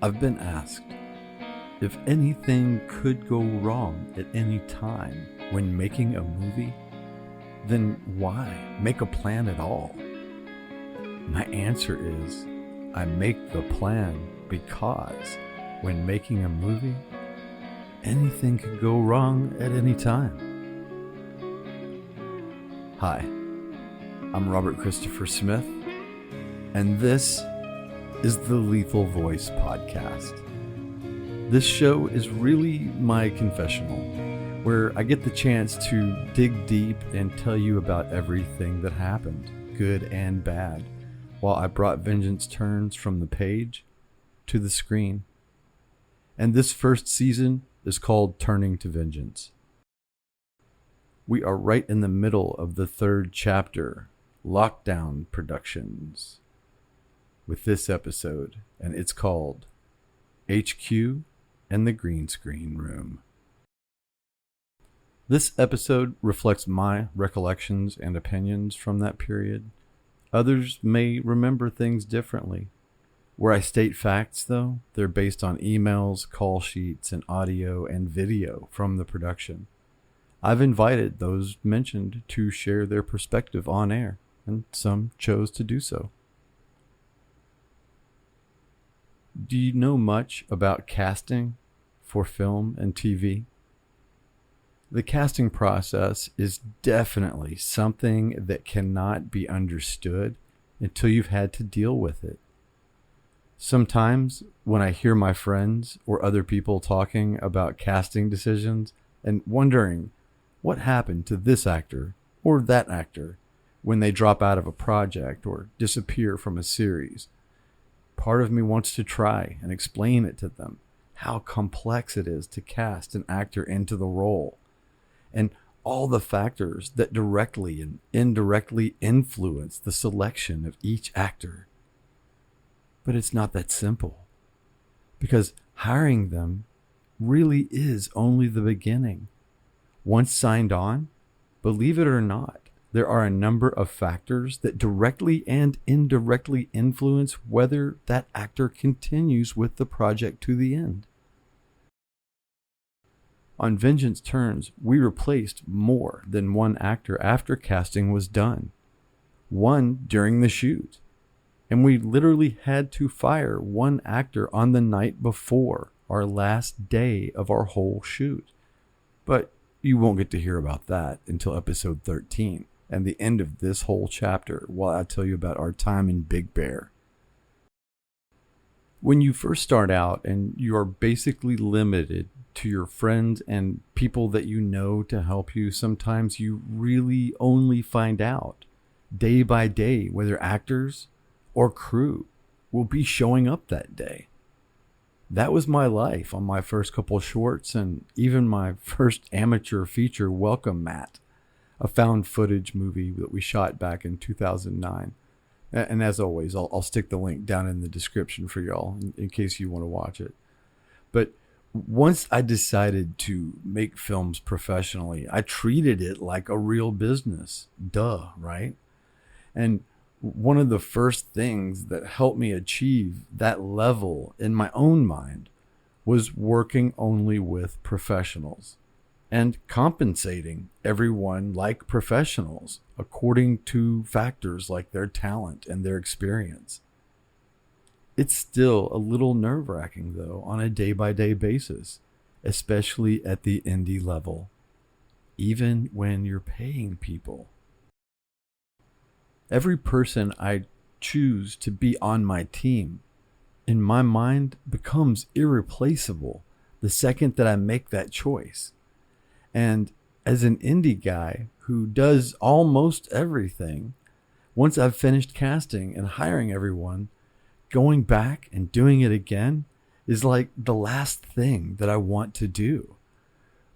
I've been asked if anything could go wrong at any time when making a movie, then why make a plan at all? My answer is I make the plan because when making a movie, anything could go wrong at any time. Hi, I'm Robert Christopher Smith, and this is the Lethal Voice Podcast. This show is really my confessional, where I get the chance to dig deep and tell you about everything that happened, good and bad, while I brought vengeance turns from the page to the screen. And this first season is called Turning to Vengeance. We are right in the middle of the third chapter, Lockdown Productions, with this episode, and it's called HQ and the Greenscreen Room. This episode reflects my recollections and opinions from that period. Others may remember things differently. Where I state facts, though, they're based on emails, call sheets, and audio and video from the production. I've invited those mentioned to share their perspective on air, and some chose to do so. Do you know much about casting for film and TV? The casting process is definitely something that cannot be understood until you've had to deal with it. Sometimes when I hear my friends or other people talking about casting decisions and wondering what happened to this actor or that actor when they drop out of a project or disappear from a series, part of me wants to try and explain it to them, how complex it is to cast an actor into the role, and all the factors that directly and indirectly influence the selection of each actor. But it's not that simple, because hiring them really is only the beginning. Once signed on, believe it or not, there are a number of factors that directly and indirectly influence whether that actor continues with the project to the end. On Vengeance Turns, we replaced more than one actor after casting was done. One during the shoot. And we literally had to fire one actor on the night before our last day of our whole shoot. But you won't get to hear about that until episode 13. And the end of this whole chapter while I tell you about our time in Big Bear. When you first start out and you are basically limited to your friends and people that you know to help you, sometimes you really only find out day by day whether actors or crew will be showing up that day. That was my life on my first couple of shorts and even my first amateur feature, Welcome Mat, a found footage movie that we shot back in 2009. And as always, I'll stick the link down in the description for y'all in case you want to watch it. But once I decided to make films professionally, I treated it like a real business. Duh, right? And one of the first things that helped me achieve that level in my own mind was working only with professionals and compensating everyone like professionals according to factors like their talent and their experience. It's still a little nerve-wracking, though, on a day-by-day basis, especially at the indie level, even when you're paying people. Every person I choose to be on my team, in my mind, becomes irreplaceable the second that I make that choice. And as an indie guy who does almost everything, once I've finished casting and hiring everyone, going back and doing it again is like the last thing that I want to do.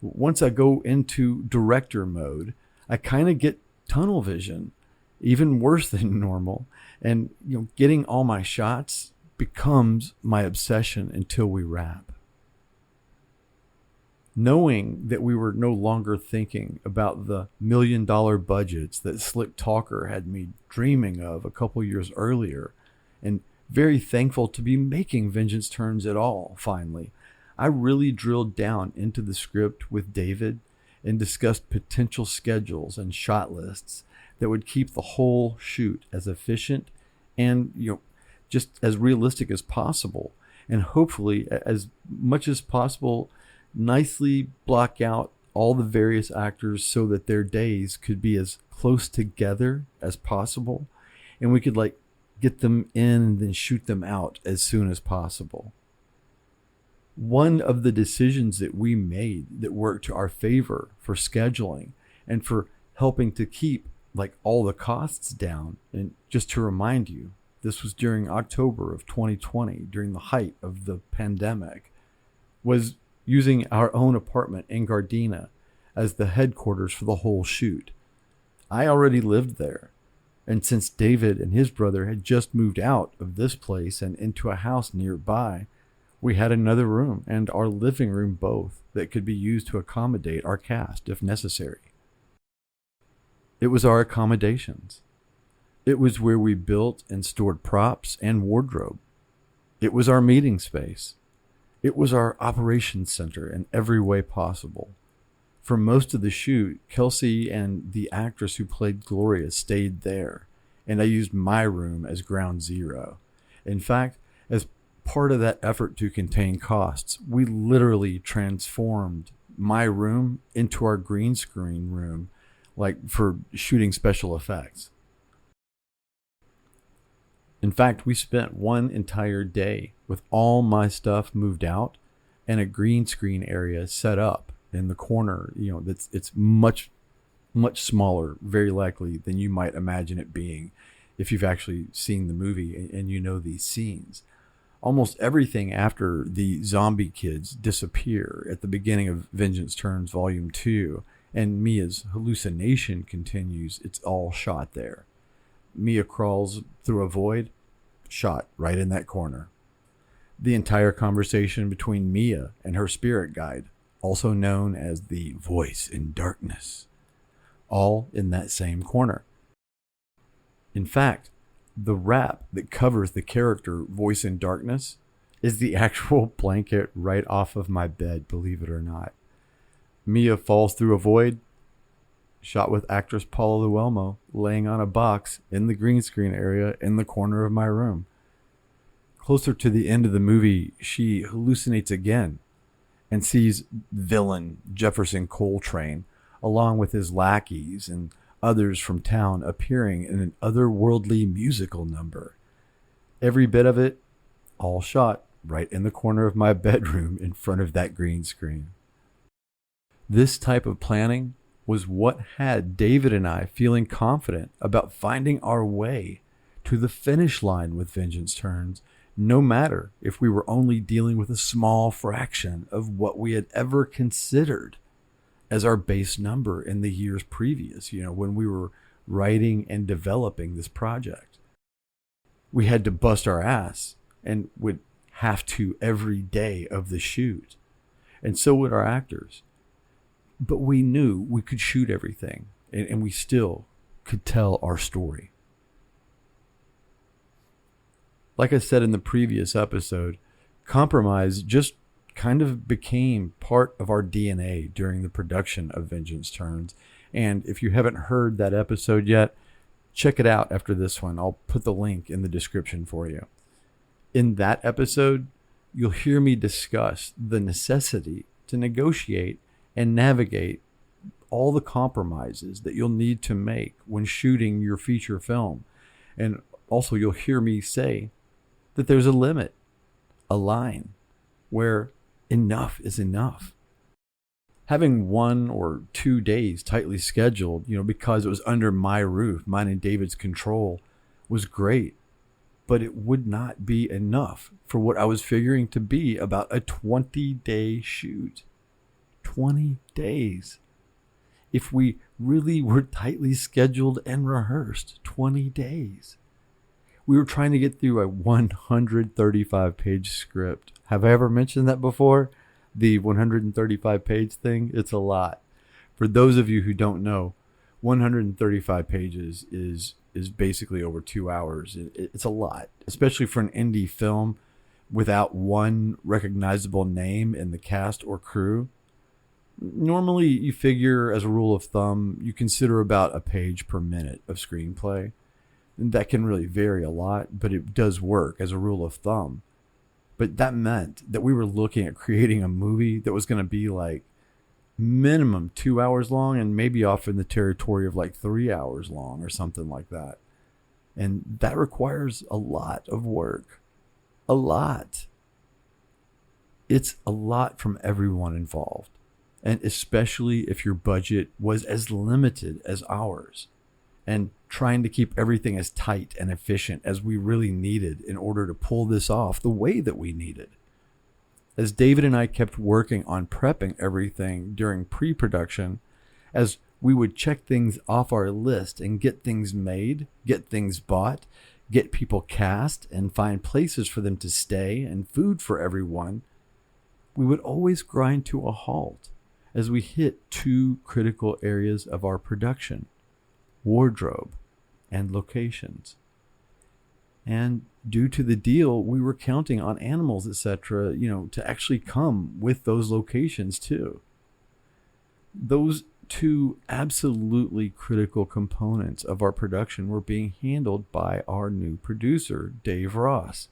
Once I go into director mode, I kind of get tunnel vision, even worse than normal. And getting all my shots becomes my obsession until we wrap. Knowing that we were no longer thinking about the $1 million budgets that Slick Talker had me dreaming of a couple years earlier, and very thankful to be making Vengeance Turns at all, finally. I really drilled down into the script with David and discussed potential schedules and shot lists that would keep the whole shoot as efficient and, just as realistic as possible, and hopefully as much as possible nicely block out all the various actors so that their days could be as close together as possible, and we could get them in and then shoot them out as soon as possible. One of the decisions that we made that worked to our favor for scheduling and for helping to keep all the costs down, and just to remind you, this was during October of 2020, during the height of the pandemic, was using our own apartment in Gardena as the headquarters for the whole shoot. I already lived there, and since David and his brother had just moved out of this place and into a house nearby, we had another room and our living room both that could be used to accommodate our cast if necessary. It was our accommodations. It was where we built and stored props and wardrobe. It was our meeting space. It was our operations center in every way possible. For most of the shoot, Kelsey and the actress who played Gloria stayed there, and I used my room as ground zero. In fact, as part of that effort to contain costs, we literally transformed my room into our green screen room, for shooting special effects. In fact, we spent one entire day with all my stuff moved out and a green screen area set up in the corner, it's much, much smaller, very likely, than you might imagine it being if you've actually seen the movie and these scenes. Almost everything after the zombie kids disappear at the beginning of Vengeance Turns Volume 2 and Mia's hallucination continues, it's all shot there. Mia crawls through a void, shot right in that corner. The entire conversation between Mia and her spirit guide, also known as the voice in darkness, all in that same corner. In fact, the wrap that covers the character voice in darkness is the actual blanket right off of my bed, believe it or not. Mia falls through a void, shot with actress Paula Luelmo laying on a box in the green screen area in the corner of my room. Closer to the end of the movie, she hallucinates again and sees villain Jefferson Coltrane along with his lackeys and others from town appearing in an otherworldly musical number. Every bit of it, all shot right in the corner of my bedroom in front of that green screen. This type of planning was what had David and I feeling confident about finding our way to the finish line with Vengeance Turns, no matter if we were only dealing with a small fraction of what we had ever considered as our base number in the years previous, when we were writing and developing this project. We had to bust our ass and would have to every day of the shoot. And so would our actors. But we knew we could shoot everything, and we still could tell our story. Like I said in the previous episode, compromise just kind of became part of our DNA during the production of Vengeance Turns. And if you haven't heard that episode yet, check it out after this one. I'll put the link in the description for you. In that episode, you'll hear me discuss the necessity to negotiate and navigate all the compromises that you'll need to make when shooting your feature film. And also you'll hear me say that there's a limit, a line, where enough is enough. Having 1 or 2 days tightly scheduled, because it was under my roof, mine and David's control, was great. But it would not be enough for what I was figuring to be about a 20-day shoot. 20 days. If we really were tightly scheduled and rehearsed, 20 days. We were trying to get through a 135-page script. Have I ever mentioned that before? The 135-page thing? It's a lot. For those of you who don't know, 135 pages is basically over 2 hours. It's a lot, especially for an indie film without one recognizable name in the cast or crew. Normally, you figure, as a rule of thumb, you consider about a page per minute of screenplay. And that can really vary a lot, but it does work as a rule of thumb. But that meant that we were looking at creating a movie that was going to be like minimum 2 hours long and maybe off in the territory of like 3 hours long or something like that. And that requires a lot of work. A lot. It's a lot from everyone involved. And especially if your budget was as limited as ours, and trying to keep everything as tight and efficient as we really needed in order to pull this off the way that we needed. As David and I kept working on prepping everything during pre-production, as we would check things off our list and get things made, get things bought, get people cast, and find places for them to stay and food for everyone, we would always grind to a halt as we hit two critical areas of our production: wardrobe and locations. And due to the deal, we were counting on animals, etc., to actually come with those locations too. Those two absolutely critical components of our production were being handled by our new producer, Dave Ross.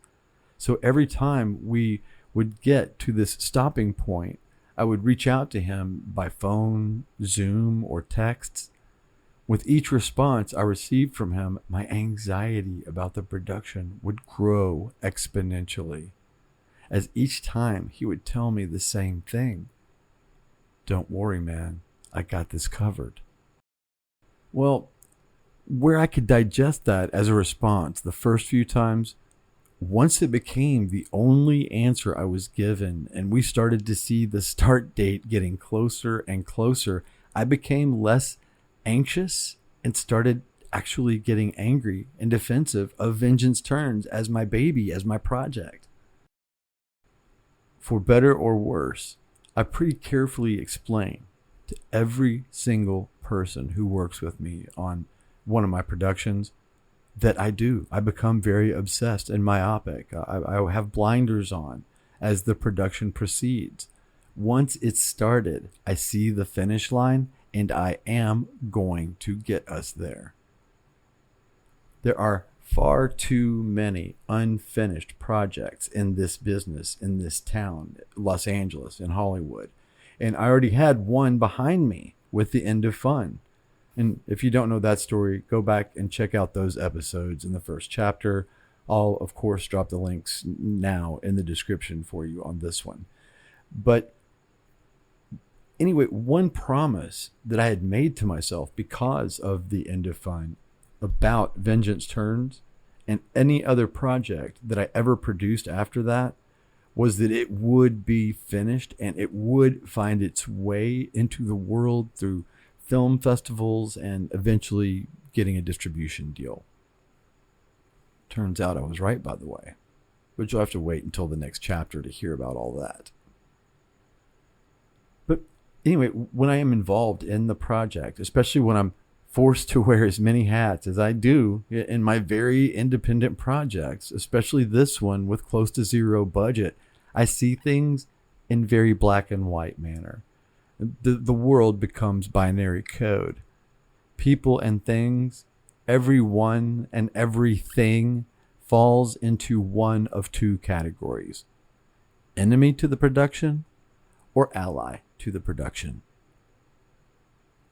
So every time we would get to this stopping point, I would reach out to him by phone, Zoom, or texts. With each response I received from him, my anxiety about the production would grow exponentially, as each time he would tell me the same thing: "Don't worry, man, I got this covered." Well, where I could digest that as a response the first few times, once it became the only answer I was given and we started to see the start date getting closer and closer, I became less anxious and started actually getting angry and defensive of Vengeance Turns as my baby, as my project. For better or worse, I pretty carefully explain to every single person who works with me on one of my productions that I become very obsessed and myopic. I have blinders on as the production proceeds. Once it's started, I see the finish line, and I am going to get us there. There are far too many unfinished projects in this business, in this town, Los Angeles, in Hollywood. And I already had one behind me with The End of Fun. And if you don't know that story, go back and check out those episodes in the first chapter. I'll, of course, drop the links now in the description for you on this one. But anyway, one promise that I had made to myself because of The End of Fun about Vengeance Turns and any other project that I ever produced after that was that it would be finished and it would find its way into the world through film festivals and eventually getting a distribution deal. Turns out I was right, by the way, but you'll have to wait until the next chapter to hear about all that. But anyway, when I am involved in the project, especially when I'm forced to wear as many hats as I do in my very independent projects, especially this one with close to zero budget, I see things in very black and white manner. The world becomes binary code. People and things, everyone and everything falls into one of two categories: enemy to the production or ally to the production.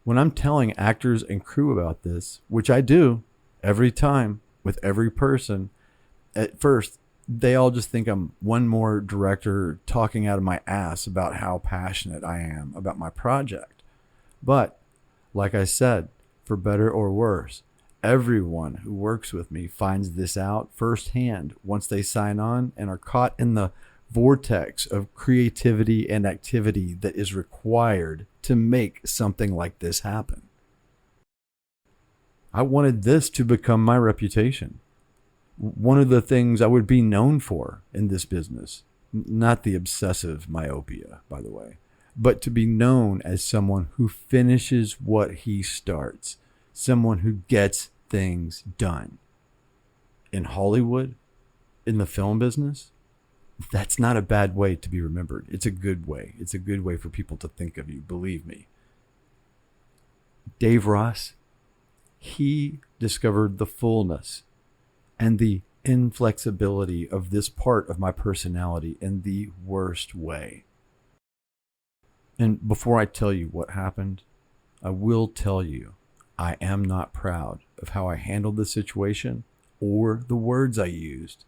When I'm telling actors and crew about this, which I do every time with every person, at first they all just think I'm one more director talking out of my ass about how passionate I am about my project. But like I said, for better or worse, everyone who works with me finds this out firsthand once they sign on and are caught in the vortex of creativity and activity that is required to make something like this happen. I wanted this to become my reputation. One of the things I would be known for in this business, not the obsessive myopia, by the way, but to be known as someone who finishes what he starts, someone who gets things done. In Hollywood, in the film business, that's not a bad way to be remembered. It's a good way. It's a good way for people to think of you, believe me. Dave Ross, he discovered the fullness and the inflexibility of this part of my personality in the worst way. And before I tell you what happened, I will tell you I am not proud of how I handled the situation or the words I used.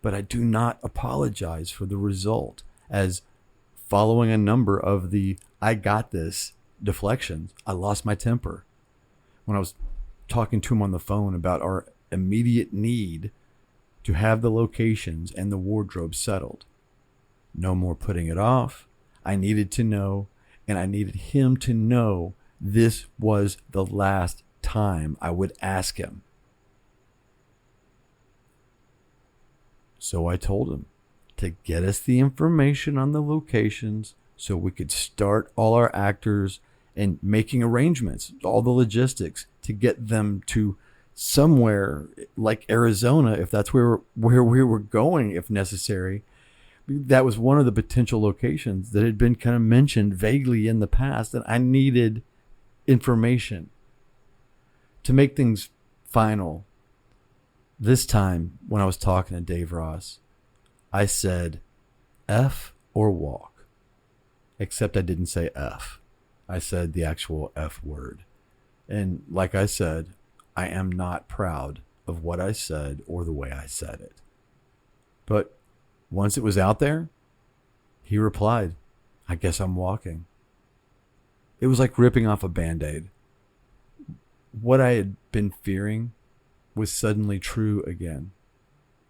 But I do not apologize for the result, as following a number of the "I got this" deflections, I lost my temper. When I was talking to him on the phone about our immediate need to have the locations and the wardrobe settled. No more putting it off. I needed to know, and I needed him to know this was the last time I would ask him. So I told him to get us the information on the locations so we could start all our actors and making arrangements, all the logistics to get them to somewhere like Arizona, if that's where we were going, if necessary. That was one of the potential locations that had been kind of mentioned vaguely in the past, and I needed information to make things final. This time, when I was talking to Dave Ross, I said F or walk, except I didn't say F. I said the actual F word. And like I said, I am not proud of what I said or the way I said it. But once it was out there, he replied, I guess I'm walking. It was like ripping off a Band-Aid. What I had been fearing was suddenly true again.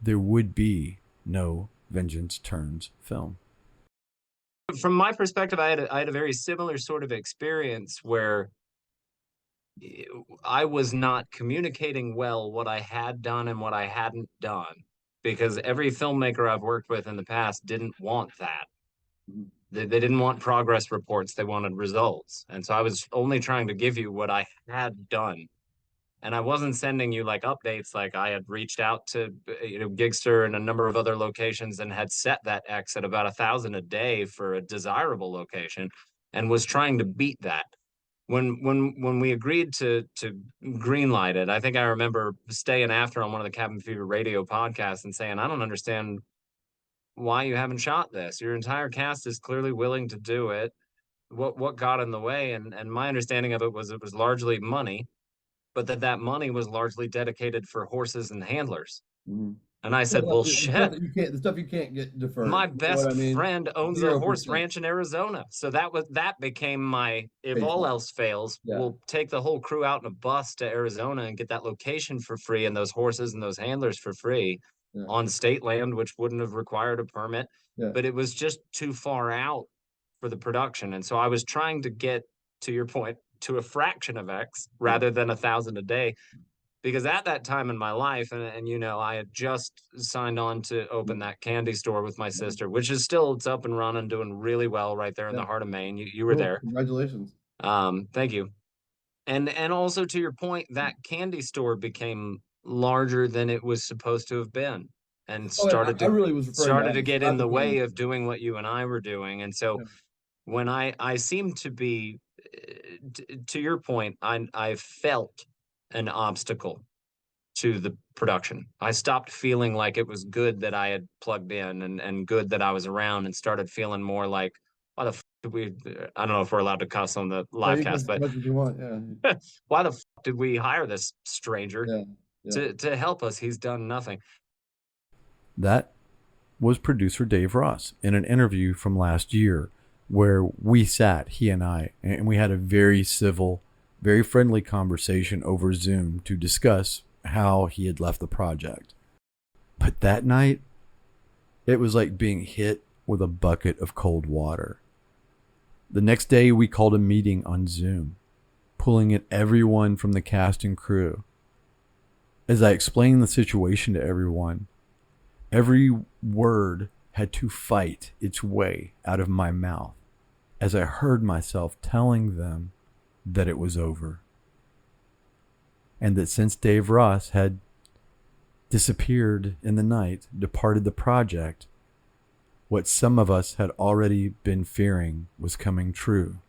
There would be no Vengeance Turns film. From my perspective, I had a very similar sort of experience where I was not communicating well what I had done and what I hadn't done, because every filmmaker I've worked with in the past didn't want that. They didn't want progress reports. They wanted results. And so I was only trying to give you what I had done. And I wasn't sending you like updates. Like I had reached out to, Gigster and a number of other locations and had set that X at about 1,000 a day for a desirable location and was trying to beat that. When we agreed to greenlight it, I think I remember staying after on one of the Cabin Fever radio podcasts and saying, I don't understand why you haven't shot this. Your entire cast is clearly willing to do it. What got in the way? And my understanding of it was largely money, but that money was largely dedicated for horses and handlers. Mm-hmm. And I said, well, shit. The stuff you can't get deferred. My best friend owns 0%. A horse ranch in Arizona. So that became my, if all else fails, we'll take the whole crew out in a bus to Arizona and get that location for free and those horses and those handlers for free on state land, which wouldn't have required a permit. But it was just too far out for the production. And so I was trying to get, to your point, to a fraction of X rather than 1,000 a day. Because at that time in my life, and I had just signed on to open that candy store with my sister, which is still, it's up and running, doing really well right there in the heart of Maine. You were there. Congratulations. Thank you. And also to your point, that candy store became larger than it was supposed to have been, and started to get in the way of doing what you and I were doing. And so when I seemed to be, to your point, I felt an obstacle to the production. I stopped feeling like it was good that I had plugged in and good that I was around, and started feeling more like, why the f did we, I don't know if we're allowed to cuss on the live cast, but you want, why the f did we hire this stranger to help us? He's done nothing. That was producer Dave Ross in an interview from last year where we sat, he and I, and we had a very civil, very friendly conversation over Zoom to discuss how he had left the project. But that night, it was like being hit with a bucket of cold water. The next day, we called a meeting on Zoom, pulling in everyone from the cast and crew. As I explained the situation to everyone, every word had to fight its way out of my mouth as I heard myself telling them that it was over. and that since Dave Ross had disappeared in the night, departed the project, what some of us had already been fearing was coming true.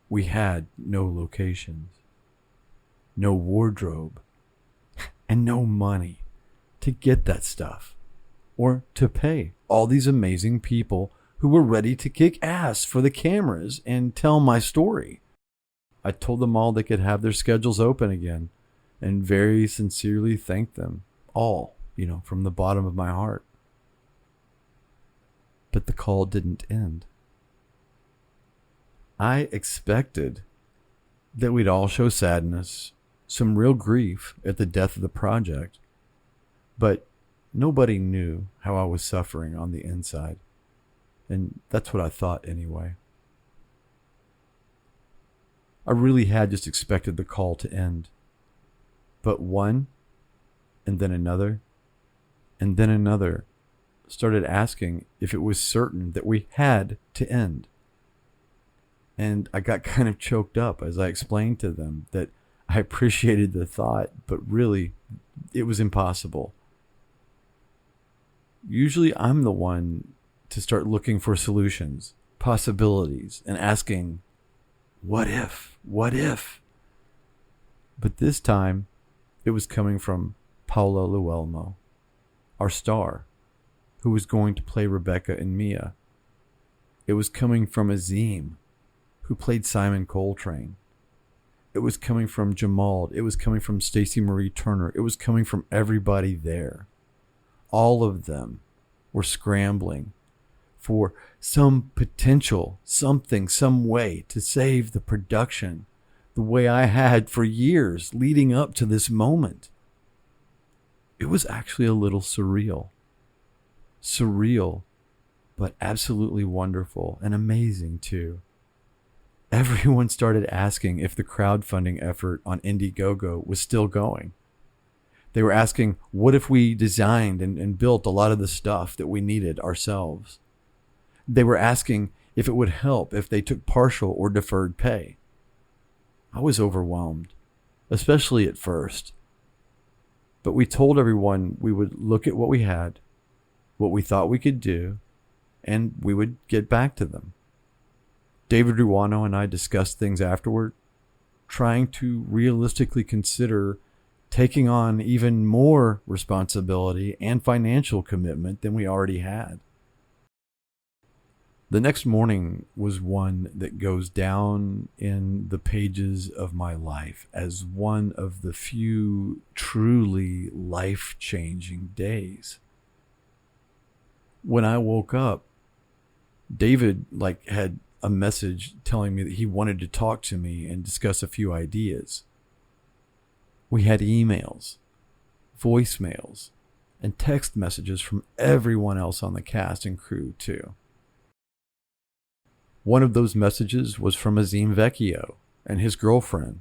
We had no locations, no wardrobe, and no money to get that stuff or to pay all these amazing people who were ready to kick ass for the cameras and tell my story. I told them all they could have their schedules open again and very sincerely thanked them all, from the bottom of my heart. But the call didn't end. I expected that we'd all show sadness, some real grief at the death of the project, but nobody knew how I was suffering on the inside. And that's what I thought anyway. I really had just expected the call to end. But one, and then another, and then another started asking if it was certain that we had to end. And I got kind of choked up as I explained to them that I appreciated the thought, but really, it was impossible. Usually I'm the one to start looking for solutions, possibilities, and asking, what if? What if? But this time, it was coming from Paula Llewellyn, our star, who was going to play Rebecca and Mia. It was coming from Azim, who played Simon Coltrane. It was coming from Jamal. It was coming from Stacey Marie Turner. It was coming from everybody there. All of them were scrambling for some potential, something, some way to save the production the way I had for years leading up to this moment. It was actually a little surreal. Surreal, but absolutely wonderful and amazing too. Everyone started asking if the crowdfunding effort on Indiegogo was still going. They were asking, what if we designed and built a lot of the stuff that we needed ourselves? They were asking if it would help if they took partial or deferred pay. I was overwhelmed, especially at first. But we told everyone we would look at what we had, what we thought we could do, and we would get back to them. David Ruano and I discussed things afterward, trying to realistically consider taking on even more responsibility and financial commitment than we already had. The next morning was one that goes down in the pages of my life as one of the few truly life-changing days. When I woke up, David had a message telling me that he wanted to talk to me and discuss a few ideas. We had emails, voicemails, and text messages from everyone else on the cast and crew too. One of those messages was from Azim Vecchio and his girlfriend,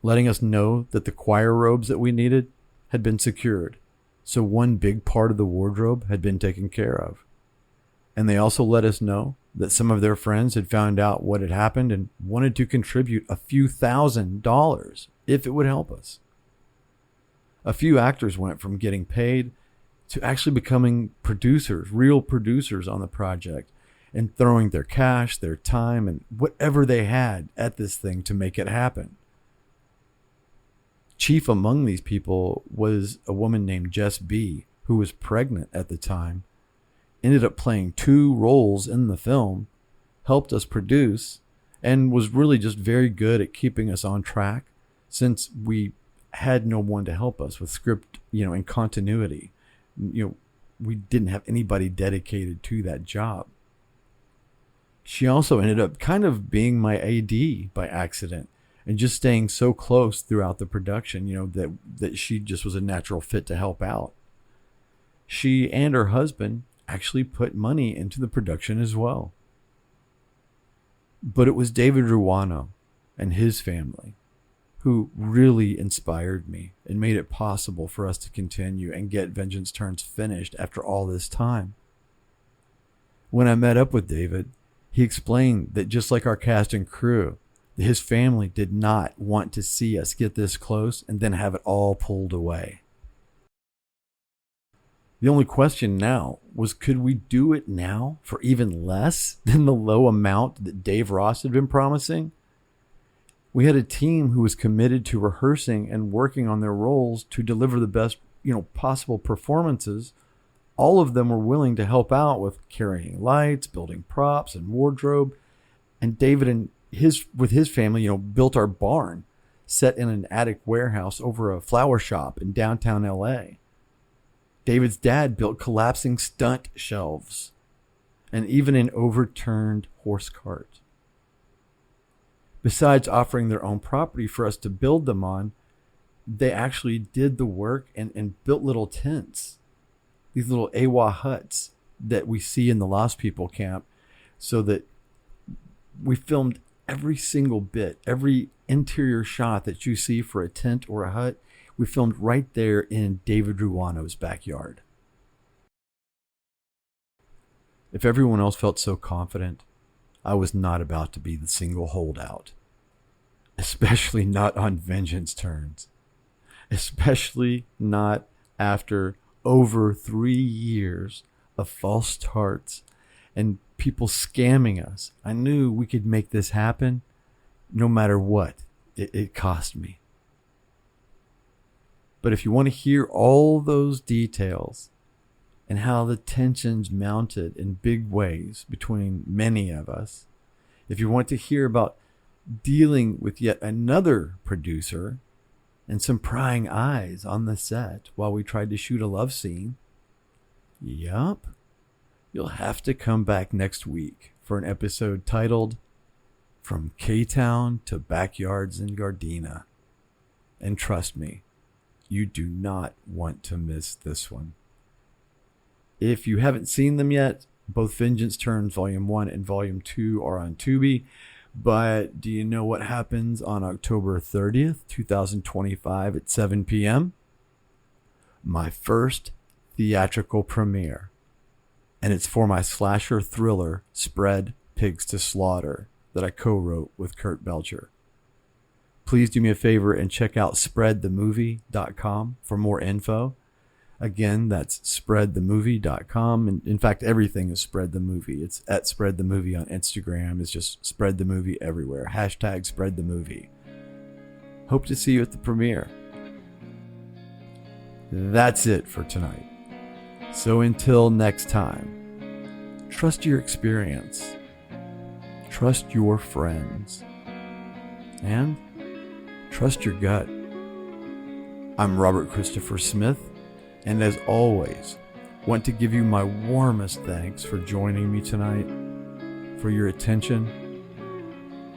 letting us know that the choir robes that we needed had been secured, so one big part of the wardrobe had been taken care of. And they also let us know that some of their friends had found out what had happened and wanted to contribute a few $1,000s if it would help us. A few actors went from getting paid to actually becoming producers, real producers on the project, and throwing their cash, their time, and whatever they had at this thing to make it happen. Chief among these people was a woman named Jess B., who was pregnant at the time, ended up playing 2 roles in the film, helped us produce, and was really just very good at keeping us on track since we had no one to help us with script, and continuity. We didn't have anybody dedicated to that job. She also ended up kind of being my AD by accident and just staying so close throughout the production, that she just was a natural fit to help out. She and her husband actually put money into the production as well. But it was David Ruano and his family who really inspired me and made it possible for us to continue and get Vengeance Turns finished after all this time. When I met up with David, he explained that just like our cast and crew, His family did not want to see us get this close and then have it all pulled away. The only question now was, could we do it now for even less than the low amount that Dave Ross had been promising? We had a team who was committed to rehearsing and working on their roles to deliver the best, possible performances. All of them were willing to help out with carrying lights, building props and wardrobe. And David and with his family, built our barn set in an attic warehouse over a flower shop in downtown LA. David's dad built collapsing stunt shelves and even an overturned horse cart. Besides offering their own property for us to build them on, they actually did the work and built little tents, these little AWA huts that we see in the Lost People camp, so that we filmed every single bit, every interior shot that you see for a tent or a hut, we filmed right there in David Ruano's backyard. If everyone else felt so confident, I was not about to be the single holdout. Especially not on vengeance turns. Especially not after over 3 years of false starts and people scamming us. I knew we could make this happen no matter what it cost me. But if you want to hear all those details and how the tensions mounted in big ways between many of us, if you want to hear about dealing with yet another producer and some prying eyes on the set while we tried to shoot a love scene, yup, you'll have to come back next week for an episode titled From K-Town to Backyards in Gardena. And trust me, you do not want to miss this one. If you haven't seen them yet, both Vengeance Turns Volume 1 and Volume 2 are on Tubi. But do you know what happens on October 30th, 2025 at 7 p.m.? My first theatrical premiere. And it's for my slasher thriller, Spread Pigs to Slaughter, that I co-wrote with Kurt Belcher. Please do me a favor and check out spreadthemovie.com for more info. Again, that's spreadthemovie.com. And in fact, everything is Spread the Movie. It's at Spread the Movie on Instagram. It's just Spread the Movie everywhere. Hashtag Spread the Movie. Hope to see you at the premiere. That's it for tonight. So until next time, trust your experience. Trust your friends. And trust your gut. I'm Robert Christopher Smith, and as always, want to give you my warmest thanks for joining me tonight, for your attention,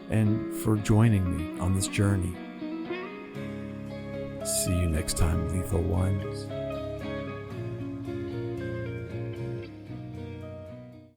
and for joining me on this journey. See you next time, Lethal Ones.